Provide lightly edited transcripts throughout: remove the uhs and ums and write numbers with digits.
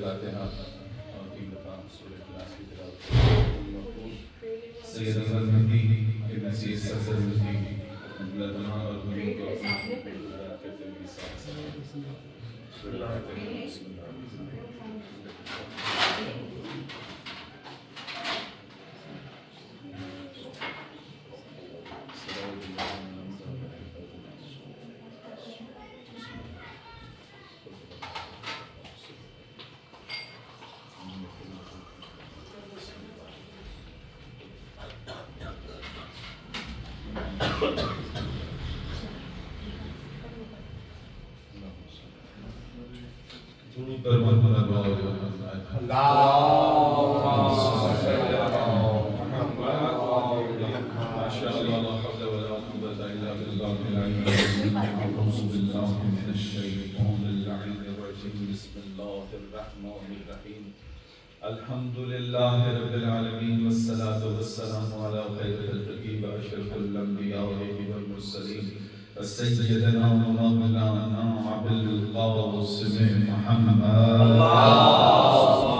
فاتحہ اور تین دفعہ سورہ اخلاص کی تلاوت سید احمد مہدی ابن سید سرسر مہدی اللہ تعالیٰ اور حضور کو اپنے کرتے ہوئے ساتھ بسم اللہ بسم اللہ الحمد لله رب العالمين والصلاة والسلام على خير خلقه وأشرف الأنبياء والمرسلين سيدنا ومولانا أبي القاسم محمد اللهم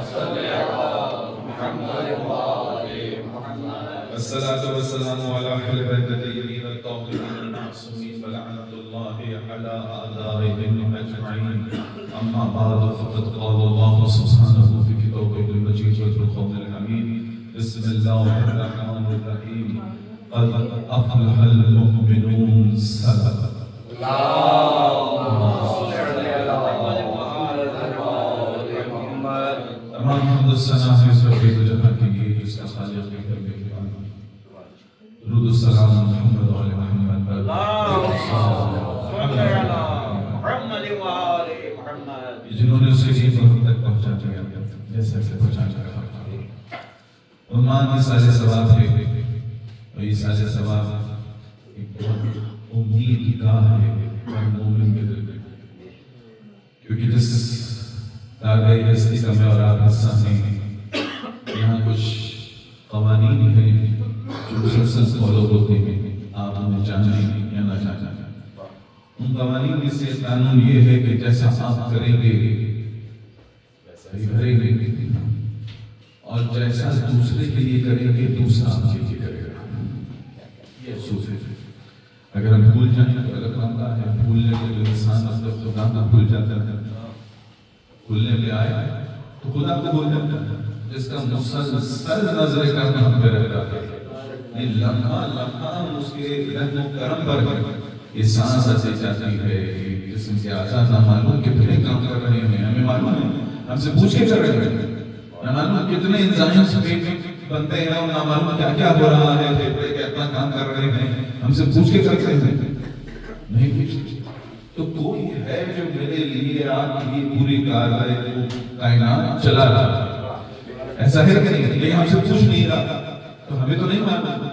صل على محمد وآل محمد والصلاة والسلام على أهل بيت الطيبين الطاهرين المعصومين ولعنة الله على أعدائهم أجمعين أما بعد فقد قال الله سبحانه في كتابه المجيد والفرقان الحميد بسم الله الرحمن الرحيم قد أفلح المؤمنون صدق اللهم صل على محمد تمام حمد الثنا ہے سبحان جہاں کے لیے جس کا خالق ہے درود السلام محمد و علی محمد اللهم صل على محمد و علی محمد جنہوں نے اسے اس وقت تک پہنچا دیا جیسے سے پہنچا رہا عنوان اس سال ثواب ہے اور یہ سال ثواب ایک بہت امید گاہ ہے ہر مومن کے دل میں کیونکہ جس داغے ہستی کا میں اور آپ حصہ ہیں یہاں کچھ قوانین ہیں جو مسلسل فالو ہوتے ہیں آپ ہمیں جانا یا نہ جانا ان قوانین میں سے قانون یہ ہے کہ جیسا آپ کریں گے ویسا ہی بھریں گے اور جیسا دوسرے کے لیے کریں گے دوسرا آپ کے لیے کرے گا یہ اصول ہے اگر ہم بھول جائیں تو الگ معاملہ ہے بھولنے کے جو انسان مطلب خدا کو بھول جاتا ہے بھولنے پہ آئے تو خدا کو بھول جاتا ہے جس کا مسلسل نظر کرنا ہم پہ رہتا ہے لمحہ لمحہ اس کے رحم و کرم پر یہ سانس ایسے جاتی ہے جسم سے آزاد نہ معلوم کتنے کام کر رہے ہیں ہمیں معلوم ہے ہم سے پوچھ کے کر رہے ہیں نہ معلوم کتنے انزائمز بنتے ہیں اور نہ معلوم کیا کیا ہو رہا ہے پھر کتنا کام کر رہے ہیں ہم سے پوچھ کے کرتے ہیں نہیں پوچھتے تو کوئی ہے جو میرے لیے آپ کی پوری کائنات چلا رہا ہے ایسا ہے کہ نہیں لیکن ہم سے پوچھ نہیں رہا تو ہمیں تو نہیں معلوم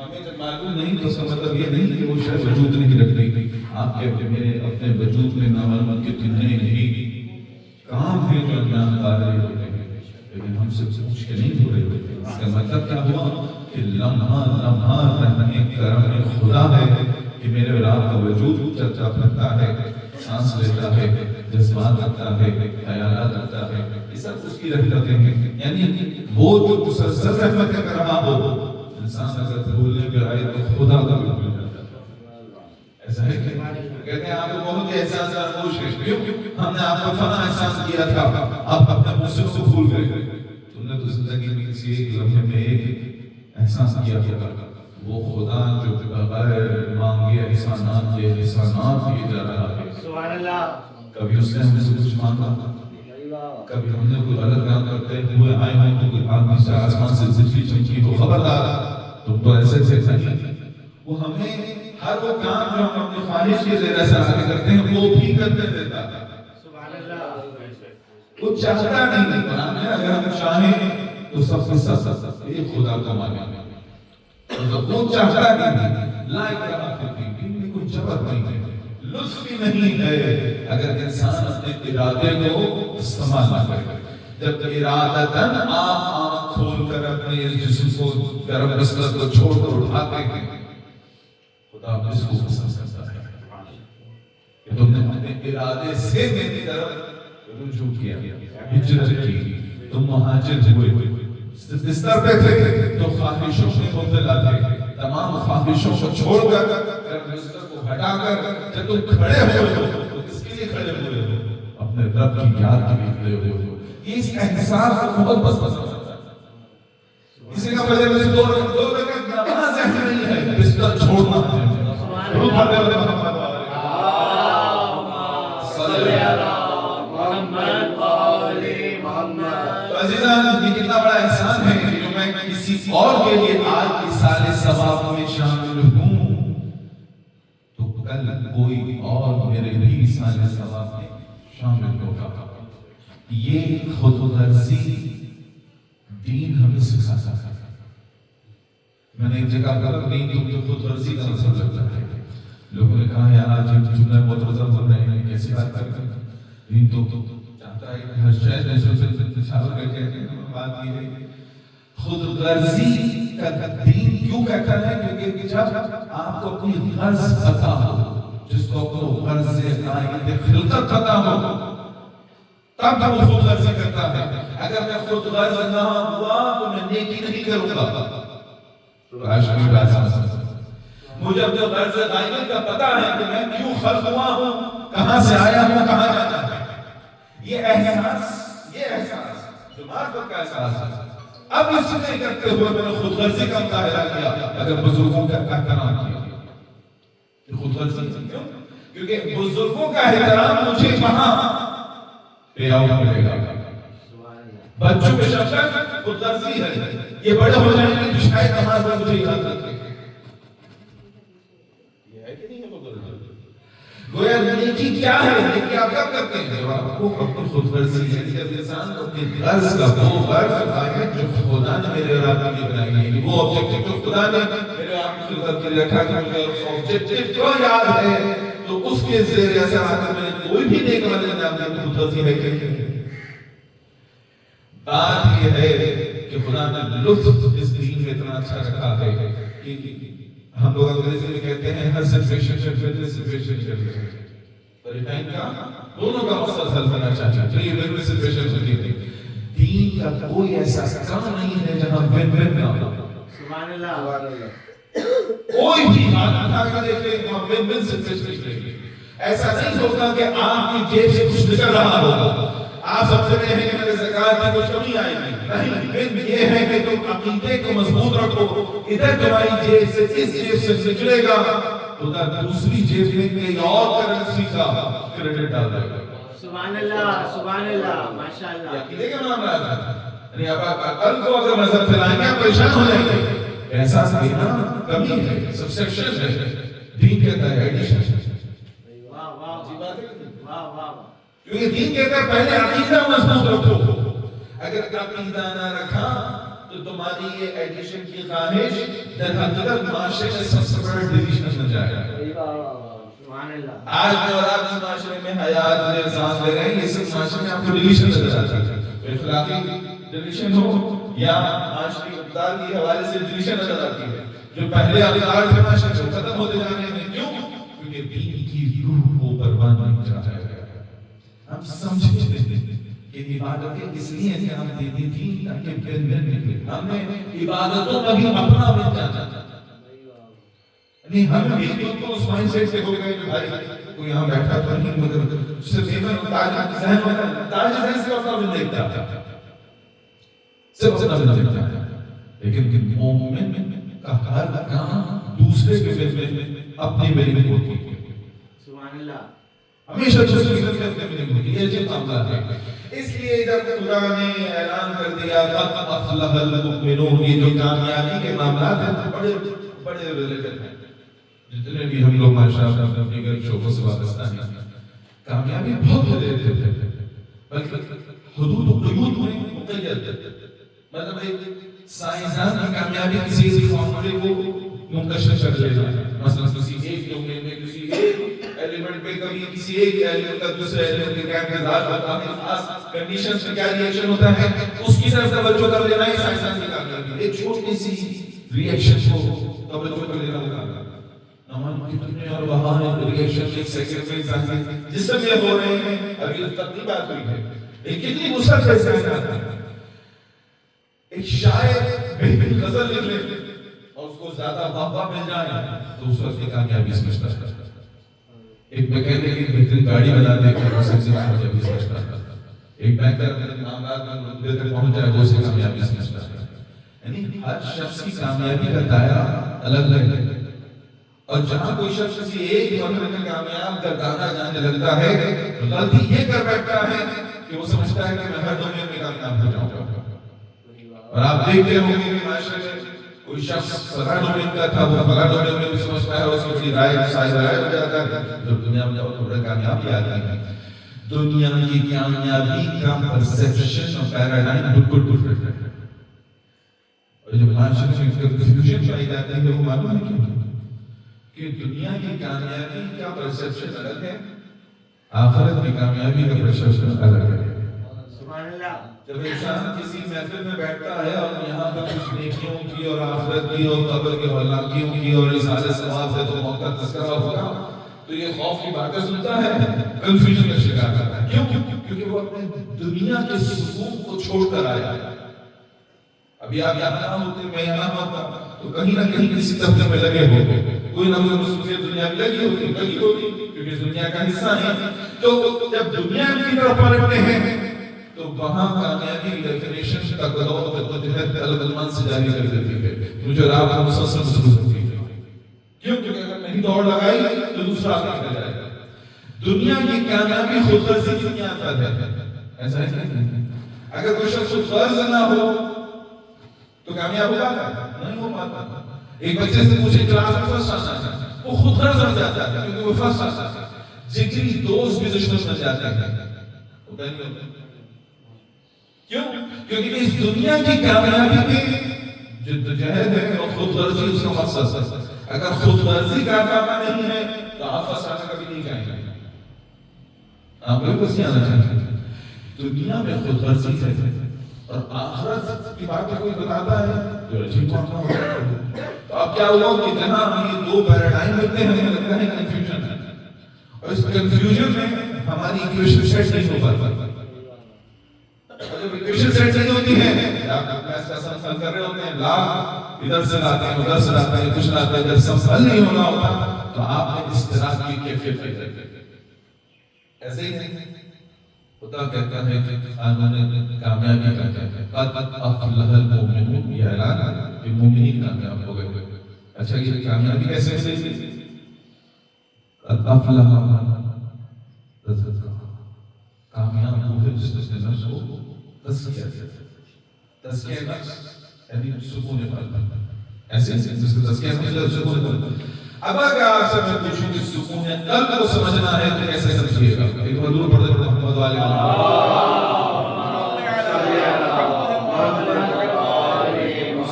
ہمیں جب معلوم نہیں تو اس کا مطلب یہ نہیں کہ وہ شاید وجود نہیں رکھتی آپ کے میرے اپنے وجود میں نامعلوم کتنے ہی کام ہیں جو بیان کر رہے ہوتے ہیں لیکن ہم سے پوچھ کے نہیں ہو رہے ہوتے اس کا مطلب کیا ہوا کہ لمحہ لمحہ رحمت کرم خدا ہے کہ میرے اور آپ کا وجود چلتا پھرتا ہے سانس لیتا ہے جذبات رکھتا ہے خیالات رکھتا ہے یہ سب اس کی رحمتیں ہیں یعنی وہ جو مسلسل رحمت کر رہا ہو انسان اگر بھولنے پہ آئے تو خدا کا بھی بھول جاتا ہے ایسا ہے کہ کہتے ہیں آپ کو بہت ہی احساس فراموش ہے کیوں ہم نے آپ کو فنا احساس کیا تھا آپ اپنے مسلم سے بھول گئے تم نے تو زندگی میں کسی ایک لمحے میں ایک احساس کیا ہوگا وہ خدا جو بغیر مانگے احسانات یہ احسانات دیے جا رہا ہے سبحان اللہ کبھی اس نے ہم سے کچھ مانگا کبھی ہم نے کوئی غلط کام کرتے ہوئے آئے ہیں تو کوئی آدمی سے آسمان سے بجلی چمکی تو خبردار تم تو ایسے سے نہیں وہ ہمیں ہر وہ کام جو ہم اپنی خواہش کے زیر اثر آگے کرتے ہیں وہ بھی کرتے دیتا ہے سبحان اللہ وہ چاہتا نہیں قرآن ہے اگر ہم چاہیں تو سب سے سب یہ خدا کا مانے وہ چاہتا نہیں لا اکراہ فی الدین میں کوئی جبر نہیں ہے لطف بھی نہیں ہے اگر انسان اپنے ارادے کو استعمال نہ کرے جب ارادتاً آپ آنکھ کھول کر اپنے اس جسم کو گرم بستر کو چھوڑ کر اٹھاتے ہیں خدا اس کو پسند کرتا ہے کہ تم نے اپنے ارادے سے میری طرف رجوع کیا، ہجرت کی، تو مہاجر ہوئے، بستر پہ تھے تو خواہشوں میں مبتلا تھے، تمام خواہشوں کو چھوڑ کر بستر کو ہٹا کر جب تم کھڑے ہوئے ہو تو کس کے لیے کھڑے ہوئے ہو؟ اپنے رب کی یاد کے لیے کھڑے ہوئے ہو۔ اس احساس کو بہت پسند ہوتا ہے۔ اسی کا وجہ سے دو رکعت نماز نہیں ہے، بستر چھوڑنا ہے۔ یہ کتنا بڑا احسان ہے کہ جو میں کسی اور کے لیے آج ایصال ثواب میں شامل ہوں تو کل کوئی اور میرے بھی ایصال ثواب میں شامل ہوگا۔ یہ خود غرضی دین ہمیں سکھاتا ہے۔ میں نے ایک جگہ کہا دین تو خود غرضی کا مطلب لگتا ہے۔ لوگوں نے کہا یار آج جملہ متوازہ بول رہے ہیں، کیسی بات کرتے ہیں؟ دین تو چاہتا ہے کہ ہر شاید ایسے اشارہ کر کے بات یہ ہے خود غرضی کا دین کیوں کہتا ہے؟ کیونکہ جب آپ کو اپنی غرض پتا ہو، جس کو اپنی غرض کائنات خلقت پتا ہو، تب وہ خود غرضی کرتا ہے۔ اگر میں خود غرض نہ ہوا تو میں نیکی نہیں کروں گا۔ مجھے اپنے غرض کائنات کا پتا ہے کہ میں کیوں خلق ہوا ہوں، کہاں سے آیا ہوں، کہاں جانا ہے۔ یہ احساس جو معرفت کا احساس ہے، اب اس سے کرتے ہوئے میں نے خود غرضی کا مظاہرہ کیا۔ اگر بزرگوں کا احترام کیا، خود غرضی کیوں؟ کیونکہ بزرگوں کا احترام مجھے وہاں پے آؤٹ ملے گا۔ بچوں کے شفقت خود غرضی ہے، یہ بڑے ہو جائیں گے تو شاید نماز میں مجھے یاد رکھیں۔ یہ ہے کہ نہیں ہے خود غرضی؟ گویا نیکی کیا ہے؟ نیکی آپ کب کرتے ہیں؟ جب آپ کو اپنی خود غرضی ہے، جب انسان کو اپنی غرض کا وہ غرض آئے جو خدا نے میرے اور آپ کے لیے بنائی ہے، وہ آبجیکٹو جو خدا نے میرے آپ کی خدمت کے لیے رکھا کہ مجھے آبجیکٹو کو یاد ہے تو اس کے زیر اثر میں کوئی بھی نیک عمل نے آپ کی خود غرضی ہے کہ بات یہ ہے کہ خدا نے لطف اس دین میں اتنا اچھا رکھا ہے کہ ہم لوگ انگریزی میں کہتے ہیں ہر سچویشن کا دونوں کا مقصد حل ہونا چاہیے۔ دین کا کوئی ایسا کام نہیں ہے جہاں ون ون نہ ہو۔ سبحان اللہ۔ کوئی بھی بات اٹھا کر دیکھیں وہاں ون ون سچویشن ایسا نہیں ہوتا کہ آپ کی جیب سے کچھ نکل رہا ہوگا، آپ سب سے رہے ہیں کہ میرے زکاة کی کچھ کمی آئے گی، نہیں، یہ ہے کہ تم عقیدے کو مضبوط رکھو۔ ادھر تمہاری جیب سے اس جیب سے نکلے گا تو دوسری جیب میں کئی اور کرنسی کا کریڈٹ ڈال دے گا۔ سبحان اللہ، سبحان اللہ، ماشاءاللہ۔ یہ عقیدے کے معاملات ہیں، یعنی آپ عقل کو اگر مذہب پھیلائیں گے آپ پریشان ہو جائیں گے۔ احساس دینا کمی ہے، سبسیکشن ہے، دین کہتا ہے ایڈیشن۔ واہ واہ واہ واہ، کیونکہ دین کہتا ہے پہلے عقیدہ مضبوط رکھو۔ اگر عقیدہ نہ رکھا تو تمہاری یہ ایڈیشن کی خواہش در حقیقت معاشرے میں سب سے بڑا ڈیویژن بن جائے گا۔ آج میں اور آپ اس معاشرے میں حیات میں سانس لے رہے ہیں، یہ سب معاشرے میں آپ کو ڈیویژن نظر آتا ہے۔ اخلاقی ڈیویژن ہو یا معاشری اقدار کی حوالے سے ڈیویژن نظر آتی ہے۔ جو پہلے اقدار تھے معاشرے سے ختم ہوتے جانے ہیں، کیوں؟ کیونکہ دین کی روح کو قربان نہیں چاہا گیا۔ ہم سمجھتے ہیں کہ عبادتیں اس لیے کہ ہم دیتی تھی تاکہ بن نکلے، ہم نے عبادتوں کا بھی اپنا بن جانا نہیں، ہم بھی تو اس مائنڈ سیٹ سے ہو گئے کہ بھائی کوئی یہاں بیٹھا تو نہیں، مگر صرف ایمن تاج ذہن ہوتا ہے، تاج ذہن سے اپنا بن دیکھتا ہے، صرف اپنا بن دیکھتا ہے۔ لیکن مومن کا ہر کام دوسرے کے بن اپنی بن ہوتی ہے۔ سبحان اللہ، ہمیشہ دوسرے کی خدمت میں نہیں ہوتی، یہ جو معاملہ ہے۔ اس لیے جب خدا نے اعلان کر دیا قد افلح المؤمنون، یہ جو کامیابی کے معاملات ہیں بڑے بڑے ریلیٹڈ ہیں۔ جتنے بھی ہم لوگ ماشاءاللہ اپنے گھر شعبوں سے وابستہ ہیں، کامیابی بہت ریلیٹڈ ہے، بلکہ حدود و قیود میں مقید ہے۔ مطلب ایک سائنسدان کی کامیابی کسی ایک فارمولے کو منتشر کر لینا، مثلا کسی ایک ڈومین میں کسی ایک ایلیمنٹ پہ کبھی کسی ایک ایلیمنٹ کا دوسرے ایلیمنٹ کے کیا انتظار ہوتا ہے، خاص کنڈیشنز میں کیا ری ایکشن ہوتا ہے، اس کی طرف توجہ کر لینا ہی سائنسدان کی کامیابی ہے۔ ایک چھوٹی سی ری ایکشن کو توجہ کر لینا ہوگا۔ امن کتنے اور وہاں ریلیشن ایک سیکرٹری جس سے یہ ہو رہے ہیں ابھی اس تک نہیں بات ہوئی ہے ایک کتنی مصرف ہے ایک شاعر بہترین غزل لکھ لے اور اس کو زیادہ واہ مل جائے تو اس وقت کی کامیابی سمجھتا ہے ایک میکینک ایک بہترین گاڑی بنا دے کہ اس سے کامیابی سمجھتا ہے ایک بینکر اپنے معاملات میں رتبے تک پہنچ جائے وہ اسے کامیابی سمجھتا ہے یعنی ہر شخص کی کامیابی کا دائرہ الگ الگ ہے اور جہاں کوئی شخص کسی ایک مرحلے میں کامیاب گردانہ جانے لگتا ہے تو غلطی یہ کر بیٹھتا ہے کہ وہ سمجھتا ہے کہ میں ہر دنیا میں کامیاب ہو جاؤں گا اور آپ دیکھتے ہوں گے کہ معاشرے میں کوئی شخص فلاں ڈومین کا تھا وہ فلاں ڈومین میں بھی سمجھتا ہے اور اس کی رائے سائز رائے ہو جاتا ہے جو دنیا میں جاؤ تو بڑا کامیابی آتی ہے دنیا کی کامیابی کا پرسیپشن اور پیراڈائم بالکل ڈفرنٹ ہے اور جو معاشرے میں کنفیوژن پائی جاتی ہے وہ معلوم ہے کیوں کہ دنیا کی کامیابی کا پرسیپشن الگ ہے آخرت کی کامیابی کا پرسیپشن الگ ہے سبحان اللہ جب انسان کسی محفل میں بیٹھتا ہے اور یہاں پر کچھ نیکیوں کی اور آخرت کی اور قبر کے حلاکیوں کی اور اظہار ثواب ہے تو موت کا تذکرہ ہوگا تو یہ خوف کی باتیں سنتا ہے کنفیوژن کا شکار کرتا ہے کیوں کیونکہ وہ اپنے دنیا کے سکون کو چھوڑ کر آیا ہے ابھی آپ یہاں ہوتے میں یہاں ہوتا تو کہیں نہ کہیں کسی طبقے میں لگے ہوتے کوئی نہ کوئی مصروفیت دنیا میں لگی ہوتی کیونکہ دنیا کا حصہ ہے تو جب دنیا کی طرف پلٹتے ہیں تو وہاں کامیابی ڈیفینیشن کا گلوت الگ علمان سے جاری کر دیتی ہے مجھے رات کو مسلسل مصروف ہوتی ہے کیوں کیونکہ اگر نہیں دوڑ لگائی تو دوسرا آدمی نکل جائے گا دنیا کی کامیابی خود غرضی کی دنیا پر ہے ایسا ہے اگر کوئی شخص خود غرض نہ ہو تو کامیاب ہوگا نہیں ہو پاتا ایک بچے سے پوچھے کلاس میں فرسٹ آنا ہے وہ خود غرض بن جاتا ہے کیونکہ وہ فرسٹ آتا ہے جگری دوست بھی دشمن بن جاتے ہیں ہوتا نہیں ہوتا کیوں کیونکہ اس دنیا کی کامیابی میں جدوجہد ہے اور خود غرضی اس کا مقصد ہے اگر خود غرضی کامیابی نہیں ہے تو آپ فسانہ کبھی نہیں کہیں گے آپ کوئی پسی آنا چاہتے ہیں دنیا میں خود غرضی ہے اور آخرت کی بات کوئی بتاتا ہے جو عجیب معاملہ ہوتا ہے تو اب کیا ہوا کہ جہاں ہم یہ دو پیراڈائم لگتے ہیں ہمیں لگتا ہے کنفیوژن ہے اور اس کنفیوژن میں ہماری ایکویشن سیٹ نہیں ہو پاتا جب ایکویشن سیٹ نہیں ہوتی ہے آپ میتھ کا سم حل کر رہے ہوتے ہیں لا ادھر سے لاتے ہیں ادھر سے لاتے ہیں کچھ لاتے ہیں جب سم حل نہیں ہونا ہوتا تو آپ نے اس طرح کی کیفیت پیدا کی ایسے ہی نہیں خدا کہتا ہے کہ قانون کامیابی کا کہتا ہے قد افلح المؤمنون یہ اعلان ہے کہ مومنین کامیاب ہو گئے اچھا یہ کامیابی کیسے ملے قد افلح من تزکا کامیاب ہوئے جس نے نفس کو تزکیہ کیا تزکیہ نفس یعنی سکون قلب ایسے جس کو تزکیہ مطلب سکون قلب اب اگر آپ سے میں پوچھوں کہ سکون قلب کو سمجھنا ہے تو کیسے سمجھیے گا ایک حضور پڑھتے ہیں محمد علیہ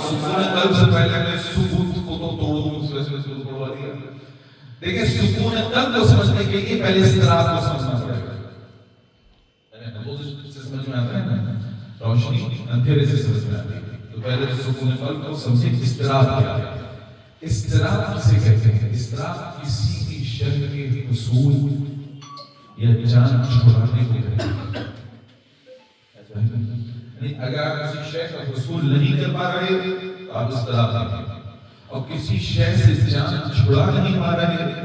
سکون قلب سے پہلے میں ثبوت کو تو توڑ دوں اس وجہ سے پڑھوا دیا دیکھیں سکون قلب کو سمجھنے کے لیے پہلے استراحت کو سمجھنا پڑے گا سمجھ میں آتا ہے نا روشنی اندھیرے سے سمجھ میں آتی ہے تو پہلے سکون قلب کو سمجھیں استراحت کیا ہے استراحت کسے کہتے ہیں استراحت کسی بھی شے کے حصول یا جان چھڑانے کو کہتے ہیں اگر آپ کسی شے کا حصول نہیں کر پا رہے تو آپ استراحت کریں اور کسی شے سے جان چھڑا نہیں پا رہے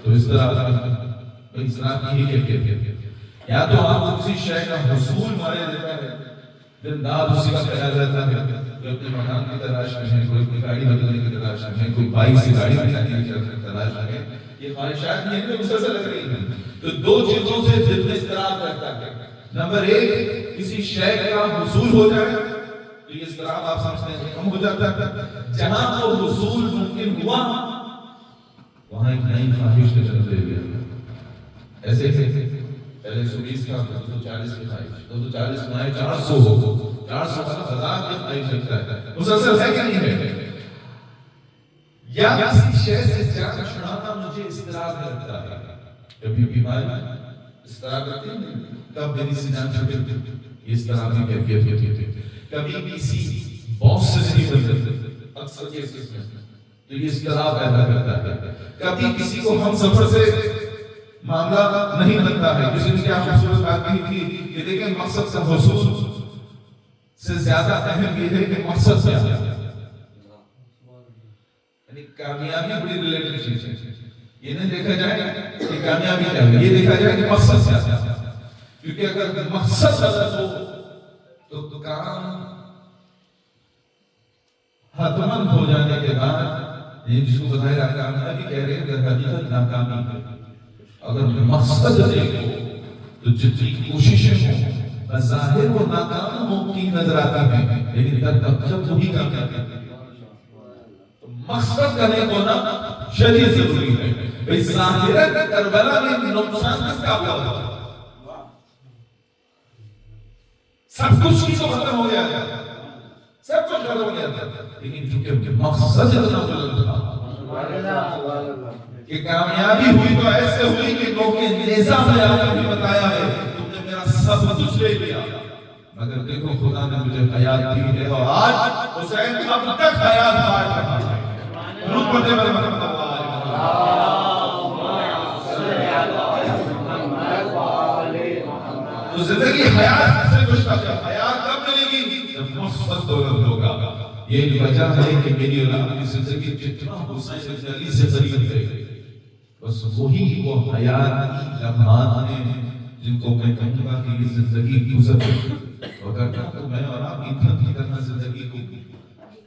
تو استراحت کریں استراحت نہیں کہتے یا تو آپ کسی شے کا حصول مارے دیتا ہے دن رات اسی کا خیال رہتا ہے کوئی اپنے مکان کی تلاش میں ہے کوئی گاڑی بدلنے کی تلاش میں ہے کوئی بائک سے گاڑی بچانے کی تلاش میں ہے یہ خواہشات یہ ہے مسلسل لگ رہی ہیں تو دو چیزوں سے دل میں اضطراب رہتا ہے نمبر ایک کسی شے کا حصول ہو جائے تو یہ اضطراب آپ سمجھتے ہیں کم ہو جاتا ہے جہاں وہ حصول ممکن ہوا وہاں ایک نئی خواہش نے جنم لے لیا ایسے پہلے 120 کا 240 کی خواہش 240 میں 400 ہو 400 کا ہزار کی خواہش رکھتا ہے مسلسل ہے کہ نہیں ہے یا کسی شے سے جان چھڑانا مجھے اضطراب کرتا ہے کبھی بیماری اضطراب کرتی ہے کب میری سے جان چھوٹے یہ اضطراب کی کیفیت ہوتی ہے کبھی کسی باس سے نہیں بن جاتے اکثر کیسز میں تو یہ اضطراب پیدا کرتا ہے. کبھی کسی کو ہم سفر سے معاملہ نہیں بنتا ہے. کسی نے کیا خوبصورت بات کہی تھی کہ دیکھیں مقصد کا حصول سے زیادہ اہم یہ ہے کہ مقصد کیا ہے. یعنی کامیابی بڑی ریلیٹڈ چیز ہے. یہ نہیں دیکھا جائے کہ کامیابی کیا ہے, یہ دیکھا جائے کہ مقصد کیا ہے. کیونکہ اگر مقصد غلط ہو تو کام حتمن ہو جانے کے بعد یہ جس کو بظاہر آپ کامیابی کہہ رہے ہیں کہ حقیقت ناکامی ہے. اگر مقصد ایک ہو تو جتنی کوششیں ہوں بظاہر وہ ناکام ممکن نظر آتا ہے, لیکن جب وہی کامیاب ہے. مقصد کا نیک ہونا شدید ضروری ہے. اس ظاہرہ کربلا میں نقصان کس کا ہوا؟ سب کچھ کی تو ختم ہو گیا تھا, سب کچھ ختم ہو گیا تھا, لیکن چونکہ مقصد اتنا بلند تھا کہ کامیابی ہوئی تو ایسے ہوئی کہ لوگ کے نیزہ میں آیا بھی بتایا ہے تم نے میرا سب کچھ لے لیا, مگر دیکھو خدا نے مجھے حیات دی ہے اور آج حسین اب تک حیات بانٹ رہا ہے. درود پڑھتے میرے محمد تو زندگی حیات سے گزشتہ ہے. حیات کب ملے گی؟ جب مقصد بلند ہوگا. یہ وجہ ہے کہ میری اولاد کی زندگی جتنا حسین بن علی سے قریب ہے, بس وہی وہ حیات لمحات ہیں جن کو میں کہوں گا کہ یہ زندگی گزر گئی. اگر تو میں اور آپ ایندھن کی طرح زندگی کو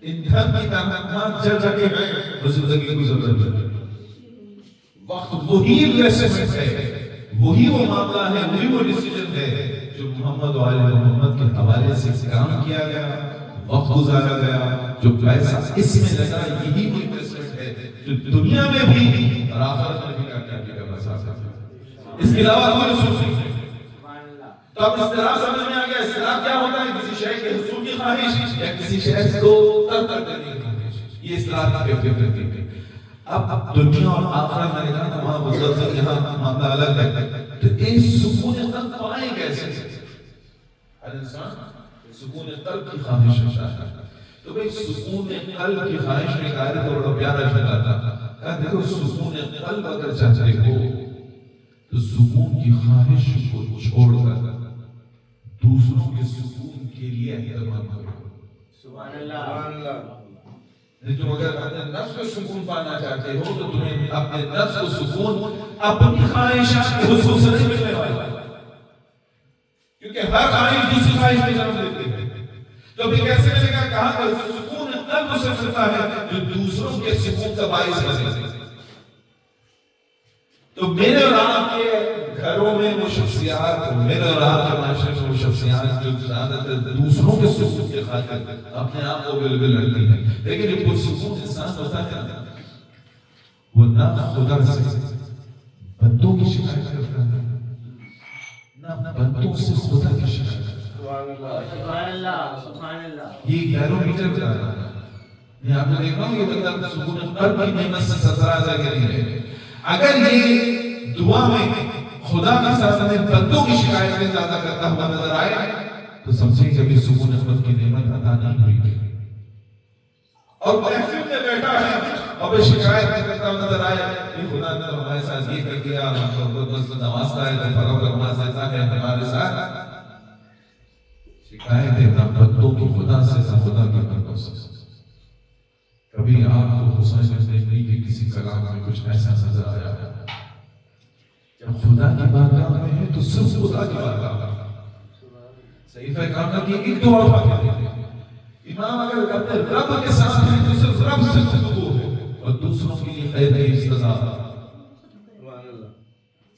ایندھن کی طرح جل جگے ہیں وہ زندگی گزر گئی. وقت وہی انویسٹمنٹ ہے, وہی وہ معاملہ ہے, وہی وہ ڈیسیجن ہے جو محمد و آل محمد کے حوالے سے کام کیا گیا, وقت گزارا گیا, جو پیسہ اس میں لگا, یہی وہ انویسٹمنٹ ہے جو دنیا میں بھی اور آخرت میں بھی کامیابی کا مسئلہ ہے. اس کے علاوہ کوئی رسول نہیں ہے. تو اب اضطراب سمجھ میں آ گیا. اضطراب کیا ہوتا ہے؟ کسی شے کے حصول کی خواہش یا کسی شے کو ترک کر دینے کی خواہش. یہ اضطراب کی فکر کرتے ہیں. اب دنیا اور آخرت میں کہا کہ وہاں بزرگ یہاں معاملہ الگ ہے. تو اس سکون قلب پائیں کیسے؟ ہر انسان سکون قلب کی خواہش رکھتا ہے. تو بھئی سکون قلب کی خواہش میں قائد کو بڑا پیارا جملہ تھا. کہا دیکھو سکون قلب اگر چاہتے ہو تو سکون کی خواہش کو چھوڑ کر دوسروں کے سکون کے لیے اہتمام کرو. سبحان اللہ. تم اگر اپنے نفس کو سکون پانا چاہتے ہو تو تمہیں اپنے نفس کو سکون اپنی خواہشات کے حصول سے نہیں ملنے والا, کیونکہ ہر خواہش دوسری خواہش میں جنم دیتی ہے. تو بھی کیسے ملے گا؟ کہا کہ سکون قلب سے ملتا ہے جو دوسروں کے سکون کا باعث بنے. تو میرے اور آپ کے گھروں میں وہ شخصیات, میرے اور آپ کے معاشرے میں وہ شخصیات جو زیادہ تر دوسروں کے سکون کے خاطر اپنے آپ کو بالکل لڑتی ہیں, لیکن یہ پرسکون انسان ہوتا ہے وہ نہ خدا سے بندوں کی شکایت کرتا ہے نہ بندوں سے خدا کی شکایت کرتا ہے. سبحان اللہ. سبحان اللہ. یہ بیرومیٹر بتا رہا ہے. میں آپ نے دیکھا ہوں یہ بندہ سکون قلب کی نعمت سے سرفراز ہے کہ نہیں ہے. اگر یہ دعا میں خدا کے ساتھ میں بندوں کی شکایتیں زیادہ کرتا ہوا نظر آئے تو سمجھیں کہ ابھی سکون قلب کی نعمت عطا نہیں ہوئی. اور محفل میں بیٹھا ہے اور شکایت کرتا ہوا نظر آئے کہ خدا نے ہمارے ساتھ یہ کر دیا, ہم کو بس نوازتا ہے, فروغ نماز ایسا ہے ہمارے ساتھ. شکایت ہے بندوں کی خدا سے نہ خدا کی بندوں سے. کبھی آپ کو حسین بن علی کے کسی کلام میں کچھ ایسا نظر آیا جب خدا کی بارگاہ میں ہے تو صرف خدا کی بارگاہ میں. صحیفہ کاملہ کی ایک دعا اٹھا کے دیکھیں. امام اگر اپنے رب کے ساتھ ہیں تو صرف رب سے گفتگو ہے اور دوسروں کے لیے خیر کی استضاء.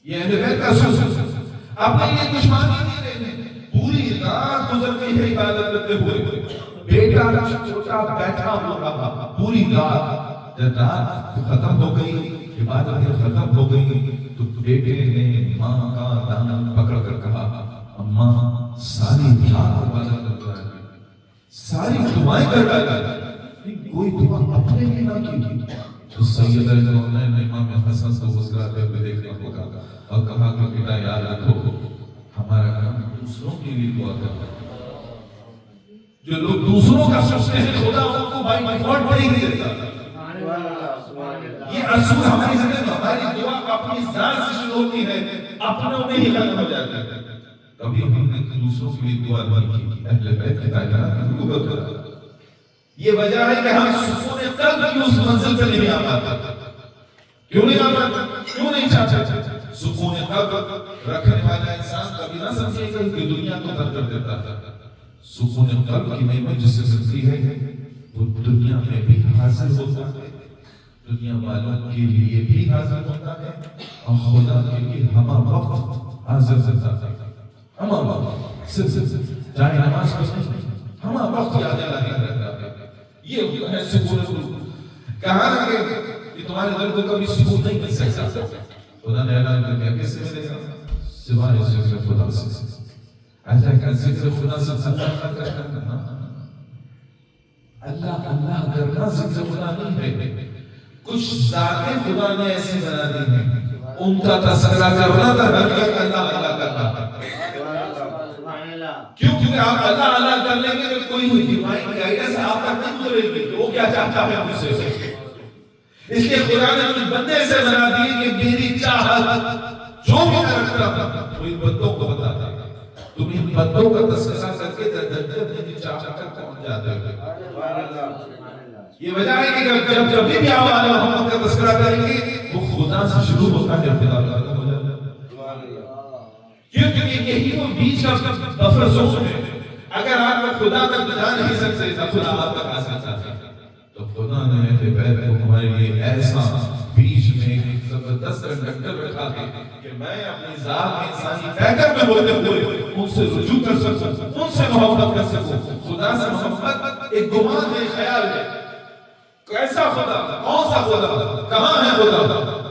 یہ اہل بیت کا اصول. اپنے لیے کچھ مانگے نہیں رہے, پوری رات گزرتی ہے عبادت کرتے ہوئے. بیٹا چھوٹا بیٹھا ہو رہا پوری رات, جب رات ختم ہو گئی, عبادت ختم ہو گئی تو بیٹے نے ماں کا دامن پکڑ کر کہا اماں ساری رات عبادت کرتا ہے, ساری دعائیں کر ڈالی, کوئی دعا اپنے لیے نہ کی. تو سیدہ کونین امام حسن کو مسکراتے ہوئے دیکھنے کو کہا اور کہا کہ بیٹا یاد رکھو ہمارا کام دوسروں کے لیے دعا کرنا ہے. جو لوگ دوسروں کا سوچتے ہیں خدا ان کو بائی ڈیفالٹ نہیں دیتا. یہ اصول ہماری زندگی میں ہماری دعا اپنی ذات سے شروع ہوتی ہے، اپنوں میں ہی ختم ہو جاتا ہے۔ کبھی ہم نے دوسروں کے لیے دعا نہیں کی، اہل بیت کی تعلیمات یہ وجہ ہے کہ ہم سکون قلب کی اس منزل پر نہیں آ پاتے۔ کیوں نہیں آ پاتے؟ کیوں نہیں چاہتے؟ سکون قلب رکھنے والا انسان کبھی نہ سمجھے کہ دنیا کو ترک کر دیتا ہے۔ سکون قلب کی نعمت جس سے ملتی ہے وہ دنیا میں بھی حاصل ہوتا ہے، دنیا والوں کے لیے بھی حاصل ہوتا ہے، اور خدا کے لیے ہمہ وقت حاضر ہوتا ہے۔ ہمہ وقت صرف جائے نماز کو ہمہ وقت یاد رہتا ہے۔ یہ ہے سکون۔ کہاں لگے کہ تمہارے دل کو کبھی سکون نہیں مل سکتا؟ خدا نے اعلان کر دیا، کس سے ملے گا؟ سوائے ذکر خدا سے۔ ایسا کہ ذکر خدا سے اللہ کرنا، اللہ کرنا ذکر خدا نہیں ہے۔ کچھ ذاتیں خدا نے ایسی بنا دی ہیں، ان کا تذکرہ کرنا تھا بلکہ اللہ کرنا۔ کیونکہ آپ اللہ کر لیں گے تو کوئی ڈیوائن گائیڈنس آپ تک نہیں ملے گی کہ وہ کیا چاہتا ہے مجھ سے۔ اس لیے خدا نے مجھ بندے سے بنا دی کہ میری چاہت جو بھی میں رکھتا ہوں وہ ان بندوں کو بتاتا ہے۔ تم ان بندوں کا تذکرہ کر کے در میری چاہت تک پہنچ جاتے ہو۔ یہ وجہ ہے کہ جب بھی آپ آل محمد کا تذکرہ کریں گے وہ خدا سے شروع ہوتا ہے، خدا کا ختم ہو جاتا ہے۔ کیونکہ یہی وہ بیچ کا بفر زون ہے۔ اگر آپ خدا تک جا نہیں سکتے تو خدا آپ تک آ سکتا ہے۔ تو خدا نے اہل بیت کو ہمارے لیے ایسا بیچ میں ایک زبردست کنڈکٹر رکھا ہے کہ میں اپنی ذات میں انسانی پیکر میں ہوتے ہوئے ان سے رجوع کر سکوں، ان سے محبت کر سکوں۔ خدا سے محبت ایک گمان ہے، خیال ہے۔ کیسا خدا؟ کون سا خدا؟ کہاں ہے خدا؟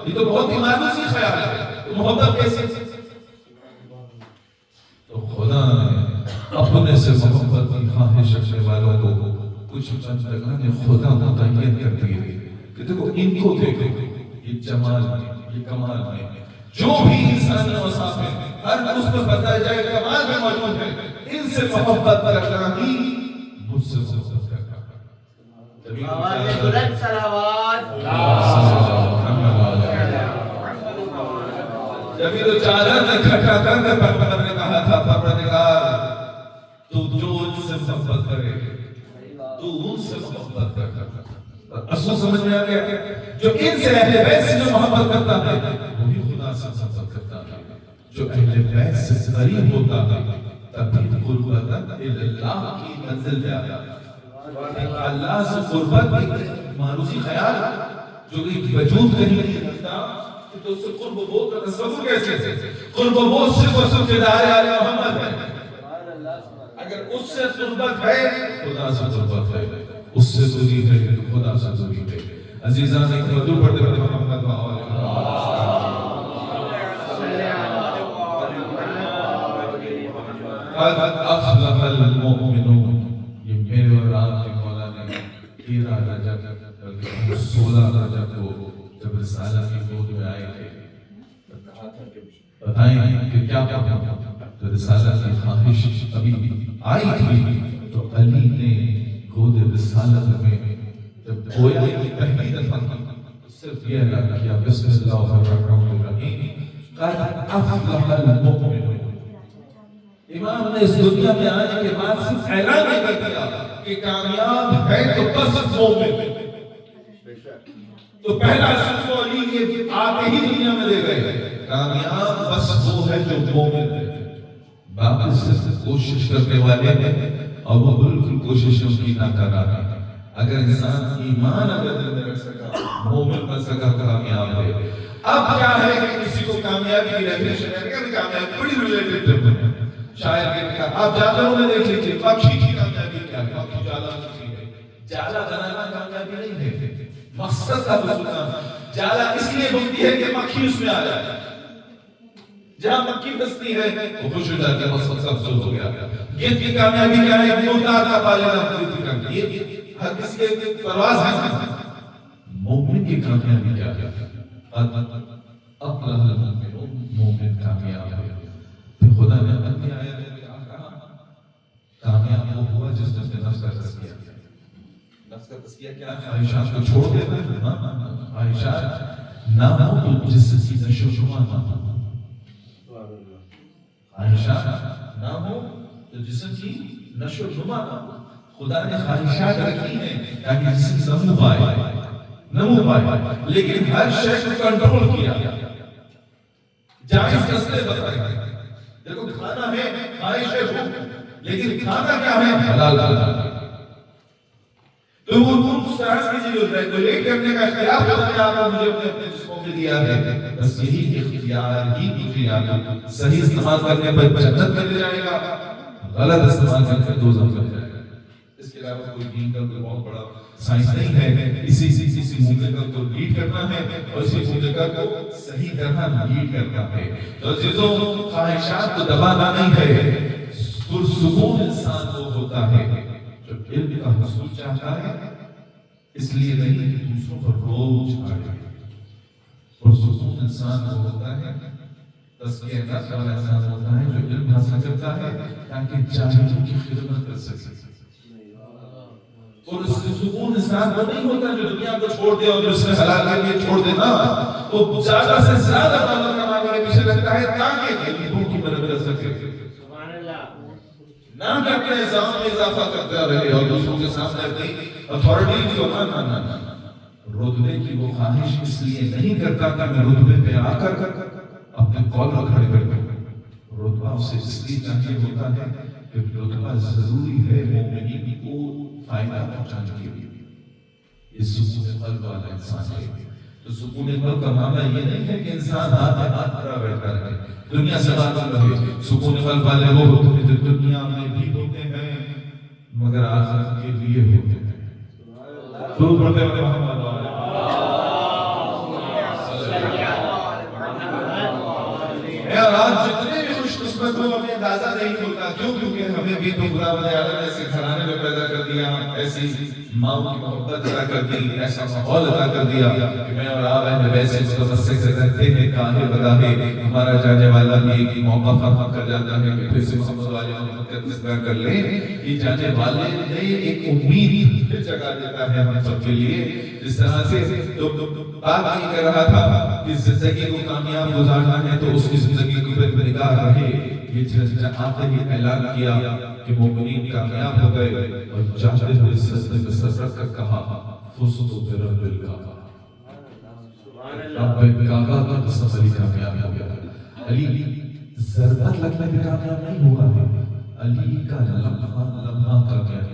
یہ تو بہت ہی مایوسی خیال ہے۔ تو محبت کیسے؟ تو خدا نے اپنے سے محبت کی خواہش رکھنے والوں کو کچھ بندگان نے خدا متعین کر دیے کہ دیکھو ان کو دیکھو، یہ جمال میں، یہ کمال میں، جو بھی انسانی اوصاف ہے ہر اس پر بتایا جائے کمال میں موجود ہے۔ ان سے محبت رکھنا ہی مجھ سے محبت رکھنا۔ آواز بلند صلوات جبھی تو چادر نے کھٹا کر کے پیغمبر نے کہا تھا پروردگار تو جو ان سے محبت کرے تو ان سے محبت کر۔ اصل سمجھ میں آ گیا جو ان سے اہل بیت سے جو محبت کرتا ہے وہی خدا سے محبت کرتا ہے۔ جو اہل بیت سے قریب ہوتا ہے تبھی قربت اللہ کی منزل پہ آتا ہے۔ اللہ سے قربت ایک معروضی خیال جو ایک وجود کہیں نہیں رکھتا تو اس سے قرب و بعد کا تصور کیسے؟ قرب و بعد صرف و صرف دار آل محمد ہے۔ اگر اس سے قربت ہے خدا سے قربت ہے، اس سے دوری ہے خدا سے دوری ہے۔ عزیزان ایک مدعو پڑھتے پڑھتے محمد و آل قد افلح المؤمنون۔ یہ میرے اور آپ کے مولا نے 13 رجب بلکہ 16 رجب کو جب رسالہ کی گود میں آئے تھے بتائیں کہ کیا تو رسالہ کی خواہش ابھی آئی تھی تو علی نے گود رسالت میں جب گویا کی پہلی دفعہ صرف یہ اعلان کیا بسم اللہ الرحمن الرحیم قد افلح المؤمنون۔ امام نے اس دنیا میں آنے کے بعد صرف اعلان نہیں کر دیا کہ کامیاب ہے تو بس مومن۔ تو پہلا صرف علی یہ آتے ہی دنیا میں دے گئے کامیاب بس وہ ہے جو مومن ہے۔ باقی صرف کوشش کرنے والے ہیں اور وہ بالکل کوشش ان کی نہ کر رہا۔ اگر انسان ایمان اگر دل میں رکھ سکا مومن بن سکا کامیاب ہے۔ اب کیا ہے کہ کسی کو کامیابی کی ڈیفینیشن ہے کہ کامیابی بڑی ریلیٹڈ ہے۔ شاید کہ کہا آپ جانوروں میں دیکھ لیجیے پکشی کی کامیابی کیا ہے؟ پکشی جالا ہوتی ہے، جالا بنانا کامیابی نہیں ہے، مقصد کا بسنا۔ جالا اس لیے بنتی ہے کہ مکھی اس میں آ جائے، جہاں مکھی بستی ہے وہ خوش ہو جاتی ہے، مقصد کا افسوس ہو گیا۔ گیت کی کامیابی کیا ہے؟ مردار کا پالنا کرنا، یہ ہر کسی کے پرواز ہے۔ مومن کی کامیابی کیا ہے؟ افلح المؤمنون، مومن کامیاب ہے۔ پھر خدا نے اپنی آیت میں کہا کامیاب وہ ہوا جس نے نفس کا تزکیہ کیا۔ نفس کا تزکیہ کیا ہے؟ خواہشات کو چھوڑ دینا، خواہشات نہ ہو تو جسم کی نشو و نما نہ ہو، خواہشات نہ ہو تو جسم کی نشو و نما نہ ہو۔ خدا نے خواہشات رکھی ہیں تاکہ جسم نمو پائے، لیکن ہر شے کو کنٹرول کیا، جائز فیصلے بتائے۔ دیکھو کھانا ہے، خواہش ہے بھوک، لیکن کھانا کیا ہے؟ حلال کھانا۔ تو وہ سانس کی ضرورت ہے، تو ایک کرنے کا اختیار خدا نے آپ کو مجھے اپنے جسموں میں دیا ہے، بس یہی اختیار ہی ہے، صحیح استعمال کرنے پر جنت میں لے جائے گا، غلط استعمال کرنے پر دوزخ میں لے جائے گا۔ اس کے علاوہ کوئی دین کا کوئی بہت بڑا سائنس نہیں ہے۔ اسی مملکت کو لیڈ کرنا ہے اور اسی مملکت کو صحیح طرح لیڈ کرنا ہے۔ تو عزیزوں، خواہشات کو دبانا نہیں ہے، پرسکون انسان وہ ہوتا ہے جو علم کا حصول چاہتا ہے، اس لیے نہیں کہ دوسروں پر بوجھ آئے۔ پرسکون انسان وہ ہوتا ہے، تزکیہ نفس والا انسان ہوتا ہے جو علم حاصل کرتا ہے تاکہ جاہلوں کی خدمت کر سکے۔ اور سکون انسان وہ نہیں ہوتا جو دنیا کو چھوڑ دے اور اس نے حلال کے لیے چھوڑ دے، نہ وہ زیادہ سے زیادہ دولت کمانے کے پیچھے لگتا ہے تاکہ غریبوں کی مدد کر سکے، نہ کہ اپنے نظام میں اضافہ کرتا رہے اور دوسروں کے سامنے اپنی اتھارٹی کو نہ رتبے کی وہ خواہش اس لیے نہیں کرتا کہ میں رتبے پہ آ کر اپنے قول کو کھڑے کر دوں۔ رتبہ اسے اس لیے چاہیے ہوتا ہے کہ رتبہ ضروری ہے مومنین کو فائدہ پہنچانے کے لیے۔ یہ سکون قلب والا انسان ہے۔ تو سکون قلب کا معاملہ یہ نہیں ہے کہ انسان ہاتھ بھرا بیٹھا رہے، دنیا سے غافل رہے۔ سکون قلب والے وہ ہوتے ہیں جو دنیا میں بھی ہوتے ہیں مگر آخرت کے لیے ہوتے ہیں۔ درود پڑھتے ہوئے محمد جتنے بھی خوش قسمت ہو ہمیں اندازہ نہیں ہوتا، کیوں؟ کیونکہ ہمیں بھی تو خدا تعالیٰ نے ایسے گھرانے میں پیدا کر دیا، ایسی ماں کی محبت عطا کر دی، ایسا ماحول عطا کر دیا کہ میں اور آپ اہل بیت سے متمسک رہتے ہیں، کاہے بگاہے ہمارا جانے والا بھی ایک موقع فراہم کر جاتا ہے کہ پھر سے محمد والے محمد کا تذکرہ کر لیں۔ یہ جانے والے نے ایک امید پھر جگا دیتا ہے ہم سب کے لیے۔ جس طرح سے بات نہیں کر رہا تھا کہ زندگی کو کامیاب گزارنا ہے تو اس کی زندگی کو پر نگاہ رہے، یہ چیز آتے ہی اعلان کیا کہ مومنین کامیاب ہو گئے اور جاتے ہوئے سجدے میں سر رکھ کر کہا فزت برب الکعبہ، رب کعبہ کا قسم علی کامیاب ہو گیا۔ علی ضربت لگنے پہ کامیاب نہیں ہوا ہے، علی کا لمحہ لمحہ کامیاب ہے۔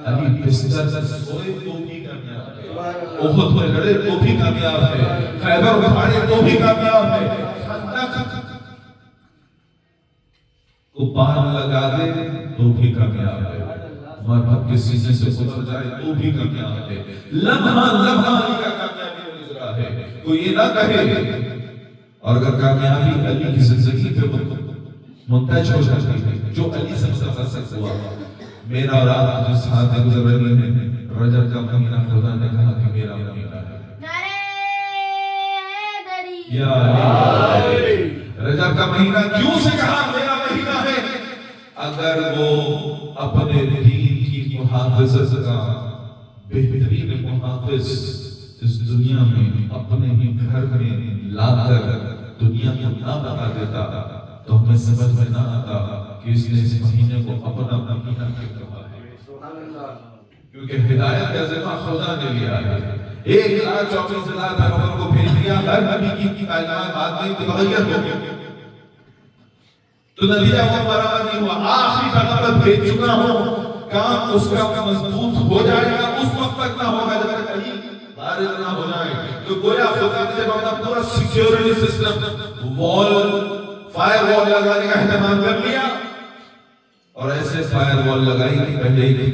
علی بستر پر سوئے تو بھی کامیاب ہے، احد میں لڑے تو بھی کامیاب ہے، خیبر اٹھاڑے تو بھی کامیاب ہے، خندق کو پار لگا دے تو بھی کامیاب ہے، مرحب کے سینے سے اتر جائے تو بھی کامیاب ہے۔ لمحہ لمحہ علی کا کامیابی ہو گزرا ہے۔ کوئی یہ نہ کہے اور اگر کامیابی علی کی زندگی پہ منتج ہو جاتی ہے جو علی سے متفسر ہوا۔ میرا اور آپ جس ہاتھ میں گزر رہے ہیں رجب کا مہینہ، خدا نے کہا کہ میرا مہینہ ہے۔ یا علی، رجب کا مہینہ کیوں سے کہا میرا مہینہ ہے؟ اگر وہ اپنے دین کی محافظت کا بہترین محافظ اس دنیا میں اپنے ہی گھر میں لا کر دنیا کو نہ بتا دیتا تو ہمیں سمجھ میں نہ آتا کہ اس نے اس مہینے کو اپنا مہینہ کیوں کہا ہے، کیونکہ ہدایت کا ذمہ خدا نے لیا ہے۔ 1,24,000 پیغمبر کو بھیج دیا، ہر نبی کی تعلیمات بعد میں متغیر ہو گئی تو نتیجہ وہ برابر نہیں ہوا۔ آخری پیغمبر بھیج چکا ہوں، کام اس کا مضبوط ہو جائے گا، اس وقت تک نہ ہوگا جب تک علی بارد نہ ہو جائے۔ تو گویا خدا نے جب اپنا پورا سیکیورٹی سسٹم فائر وال لگانے کا اہتمام کر لیا اور ایسے فائر وال لگائی کہ پہلے ہی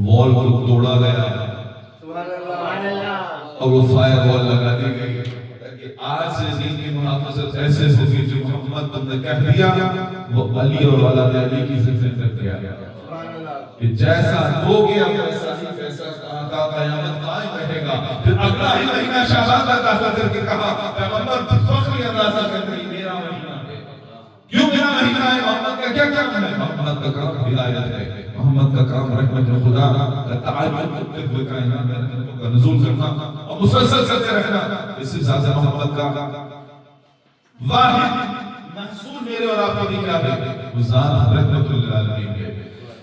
وال کو توڑا گیا اور وہ فائر وال لگا دی گئی تاکہ آج سے دین کی محافظت ایسے ہوگی جو محمد تم نے کہہ دیا وہ علی اور اولاد علی کی ذکر کر دیا کہ جیسا ہو گیا ویسا ہی ویسا کہا، قیامت قائم رہے گا۔ پھر اگلا ہی مہینہ شعبان کا داخلہ کر کے کہا پیغمبر فخری اندازہ کر رہی میرا مہینہ ہے۔ کیوں میرا مہینہ ہے محمد کا کیا کام ہے؟ محمد کا کام ہدایت ہے، محمد کا کام رحمت خدا کا تعلق کرتے ہوئے کائنات میں رحمتوں کا نزول کرنا اور مسلسل کرتے رہنا، اس سے زیادہ محمد کا واحد محصول میرے اور آپ کے لیے کیا ہے؟ وہ ذات رحمت للعالمین ہے،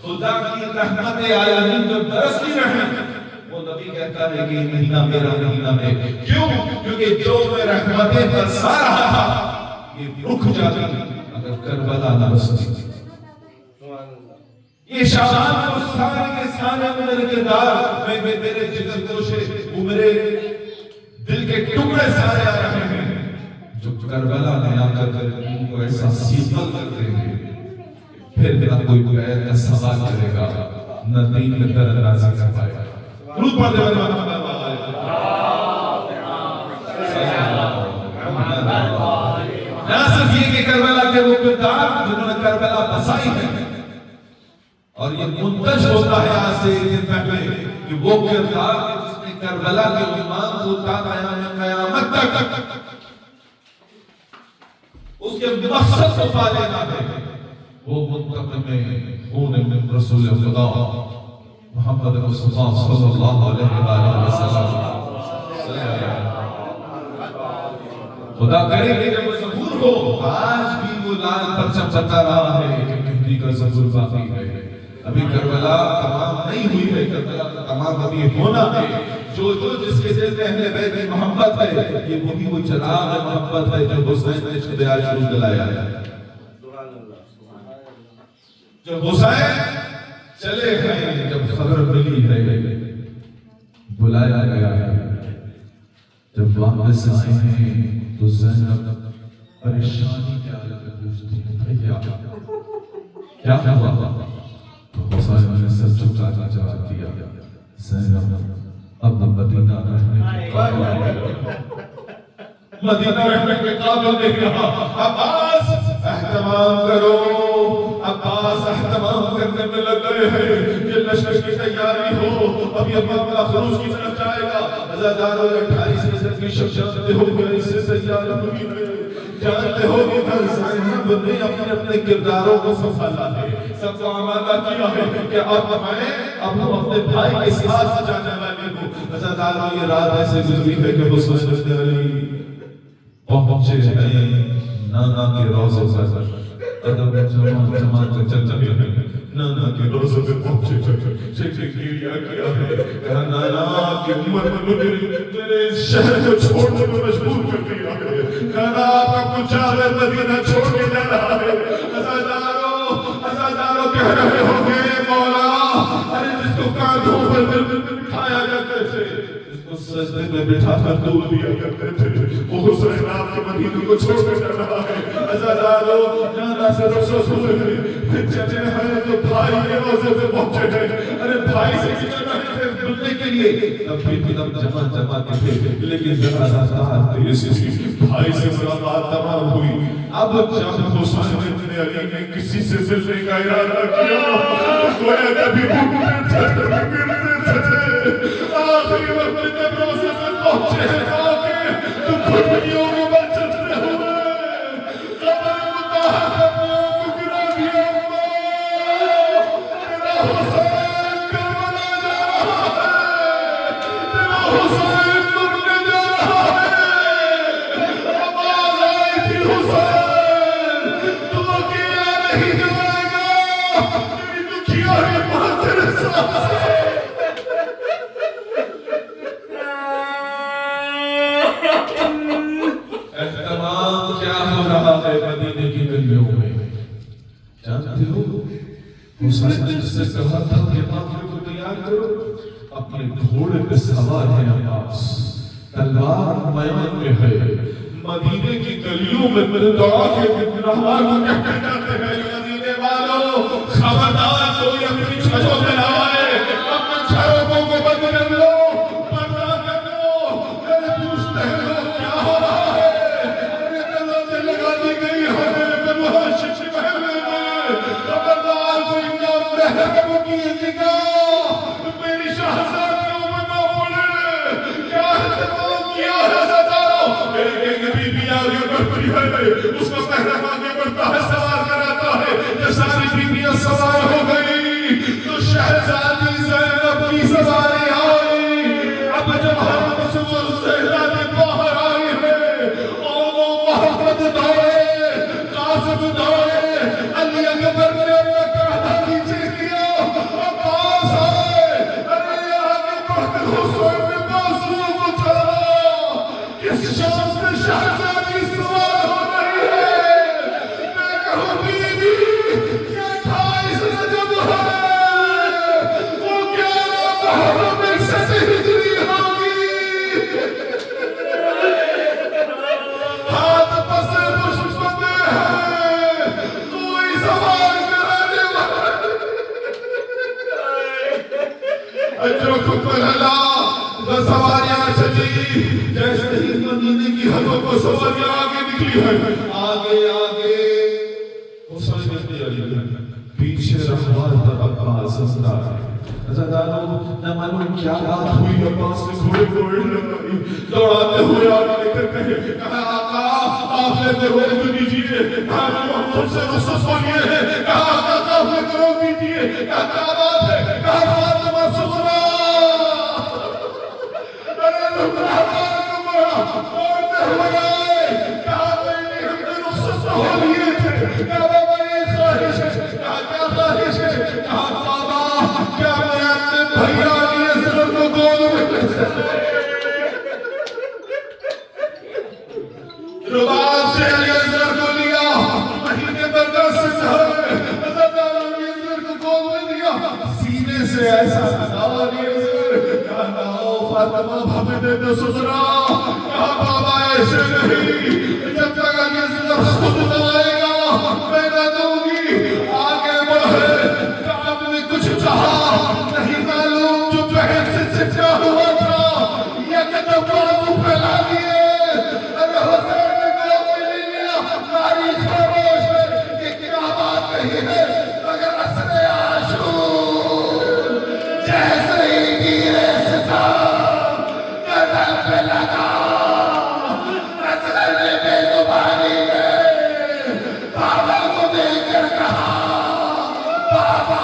خدا کی رحمت عالمین جو برستی رہے۔ وہ نبی کہتا ہے کہ یہ مہینہ میرا مہینہ ہے، کیوں؟ کیونکہ جو میں رحمتیں برسا رہا تھا یہ رک جاتی اگر کربلا نہ بستی۔ یہ شعبان کو سارے کے سارے میرے کردار میں میرے جگر گوشے وہ میرے دل کے ٹکڑے سارے آ رہے ہیں جو کربلا میں آ کر ان کو ایسا سیقل کر دیں گے، پھر نہ کوئی غیر کا سوال کرے گا، نہ دین میں در اندازی کر پائے گا۔ درود پڑھ دے نہ صرف یہ کہ کربلا کے وہ کردار جنہوں نے کربلا بسائی ہے، اور یہ منتج ہوتا ہے آج سے ایک دن پہلے کہ وہ کردار جس نے کربلا کے ایمان کو تا قیامت تک اس کے مقصد کو پا لینا ہے، وہ منتقم خون رسول خدا محمد مصطفیٰ صلی اللہ علیہ وآلہ وسلم۔ خدا کرے کہ جب وہ ظہور ہو، آج بھی وہ لال پرچم بتا رہا ہے کہ مہدی کا ظہور باقی ہے، ابھی کربلا تمام نہیں ہوئی ہے، کربلا تمام ابھی ہونا ہے۔ جو جس کے دل میں اہل بیت کی محبت ہے، یہ وہی وہ چراغ محبت ہے جو حسین نے شب عاشور جلایا ہے۔ جب حسین چلے گئے، جب خبر ملی ہے، بلایا گیا ہے، جب واپس آئے ہیں تو زینب پریشانی کے حالت میں پوچھتی ہے بھیا کیا ہوا؟ تو حسین نے سر جھکا جواب دیا، زینب اب مدینہ رہنے کے قابل ہے، مدینہ رہنے کے قابل نہیں رہا۔ عباس اہتمام کرو، عباس اہتمام کرنے میں لگ گئے ہیں کہ لشکر کی تیاری ہو، اب یہ معاملہ خروج کی طرف جائے گا۔ عزادارو 28 نظر کی شب جانتے ہو کہ اس سے تیار ہوئی ہے، جانتے ہو کہ ہر زینب نے اپنے اپنے کرداروں کو سنبھالا ہے، سب کو آمادہ کیا ہے کہ اب ہم اپنے بھائی کے ساتھ جانے والے ہوں۔ عزادارو یہ رات ایسے گزری ہے کہ حسین علی پہنچے ہیں نانا کے روضے پر، قدم جماعت چل چلے ہیں، نانا کے روضے پر پہنچے، شکریہ کیا ہے، کہا نانا کی امت میرے شہر کو چھوڑنے کو مجبور کر دیا ہے، کہا آپ کا کچھ آگر مدینہ چھوڑ کے جا رہا ہے۔ عزادارو کہہ رہے ہوں گے مولا، ارے جس کو کاندھوں پر بٹھایا کرتے تھے، جس کو سجدے میں بٹھا کر دور دیا کرتے تھے، وہ حسین آپ کے مدینہ کو چھوڑ کر جا رہا ہے۔ عزادارو نانا سے رخصت ہوئے ہیں، چلے ہیں تو بھائی کے روضے پہ پہنچے ہیں، ارے بھائی سے کچھ رہے تھے ملنے کے لیے، تب بھی قدم جمع کے تھے، لیکن ذرا رفتار تیز تھی، بھائی سے ملاقات تمام ہوئی۔ اب جب حسین ابن علی نے کسی سے ملنے کا ارادہ کیا، گویا کبھی بھوکتے تھے گرتے تھے، آخری وقت جب روضے پہ پہنچے ہیں آگے تو گھٹنیوں کو بل چلتے ہوئے قبر مطاہر اپنے کو گرا دیا، تیرا حسین کربلا جا رہا ہے، تیرا حسین مرنے جا رہا ہے۔ آواز آئی تھی حسین تو اکیلا نہیں جائے گا، تیری دکھیاری ماں تیرے ساتھ ہے۔ اہتمام کیا ہو رہا ہے مدینے کی گلیوں میں، جانتے ہو حسین نے سے کہا تھا کہ قافلے کو تیار کرو، اپنے گھوڑے پہ سوار ہیں عباس، تلوار میدان میں ہے، مدینے کی گلیوں میں دعا کے گناہگار کو کہتے جاتے ہیں مدینے والوں خبردار کوئی اپنی چھجوں میں نہ آئے، اپنے چھڑوں کو بند کر لو، پردہ کر لو، میرے پوچھتے ہیں لوگ کیا ہو رہا ہے، میرے دلوں لگا دی گئی ہے بنو ہاشم کے محلے میں، خبردار کوئی نام محرم کی نگاہ میری شہزادیوں میں نہ پڑے، کیا اہتمام کیا ہے عزادارو، ایک بی بی آگے بڑھتی ہے، اس کو محرم آگے بڑھتا ہے، سوار کراتا علی اکبر نے اپنا کانٹا نیچے کیا، عباس آئے، ارے آگے بڑھ کر حسین نے بازوؤں کو چڑھا، کس شان سے شہزادی سوار ہو رہی ہے، میں کہوں بی بی یہ 28 رجب ہے، وہ 11 محرم 61 ہجری ہوگی، ہاتھ پسے دشمن میں ہے، کوئی سوار کرانے والا اترکوا اللہ سواریاں چلی، جیسے ہی مدینے کی حدوں کو سواریاں آگے نکلی ہے، آگے آگے حسین ابن علی پیچھے رہوار پر عباس زندہ ہے۔ عزیزانو نہ معلوم کیا بات ہوئی، عباس نے گھوڑے کو لگائی، دوڑاتے ہوئے آگے لے کر کہا آقا قافلے میں روک دیجیے، کہا ہم تم سے رخصت ہوئے ہیں، کہا آقا قافلے کو روک دیجیے، کہا کیا بات ہے، کہا فاطمہ سغرا دوڑتے ہوئے آئے، کہا نہیں ہم نے رخصت ہو لیے تھے، کہا بابا یہ خواہش ہے، کہا کیا خواہش ہے، کہا بابا کیا میں اپنے بھیا علی اصغر کو گود میں لے سکتا رباب سے علی اصغر کو لیا، مہینے برداشت سے ہے، حضرت علی اصغر کو گود میں لیا، سینے سے ایسا لگا علی اصغر، کہا ناؤ فاطمہ بھابے دے دو سغرا، کہا بابا ایسے نہیں، جب تک علی اصغر خود دلائے گا میں نہ دوں گی، آگے بڑھے، کعب نے کچھ چاہا نہیں معلوم، جو بہن سے چچا ہوا تھا یہ قدم بازو پھیلا دیے، ارے حسین نے گود میں لے لیا، تاریخ خاموش ہے، یہ کیا بات نہیں ہے، مگر عصر عاشور جیسے ہی گیرے ستام قدم پہ لگا، عصر نے بے زبانی میں بابا کو دیکھ کر کہا بابا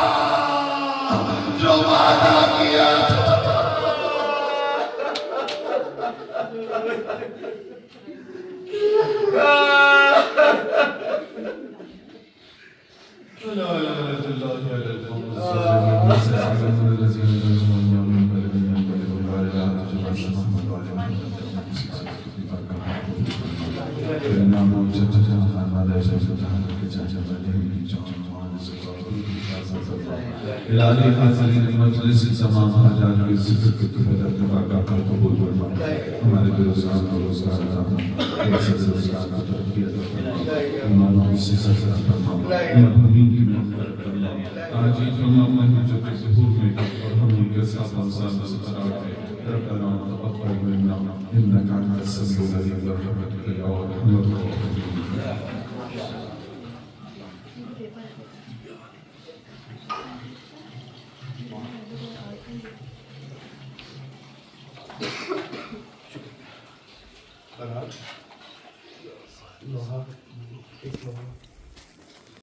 جو وعدہ کیا تھا الہی حاضرین مجلس تمام حاجات کی ذکر کی قبول قبول فرما، ہمارے روزگار کو روزگار عطا فرما، روزگار کو ترقی عطا فرما، ایمانوں سے سزا فرما، مرحومین کی مغفرت فرما، آجی فرما جو کہ ظہور میں اور ہم ان کے ساتھ انسان سے قرار دے، ربنا تقبل منا انك انت السميع العليم برحمتك يا ارحم الراحمين.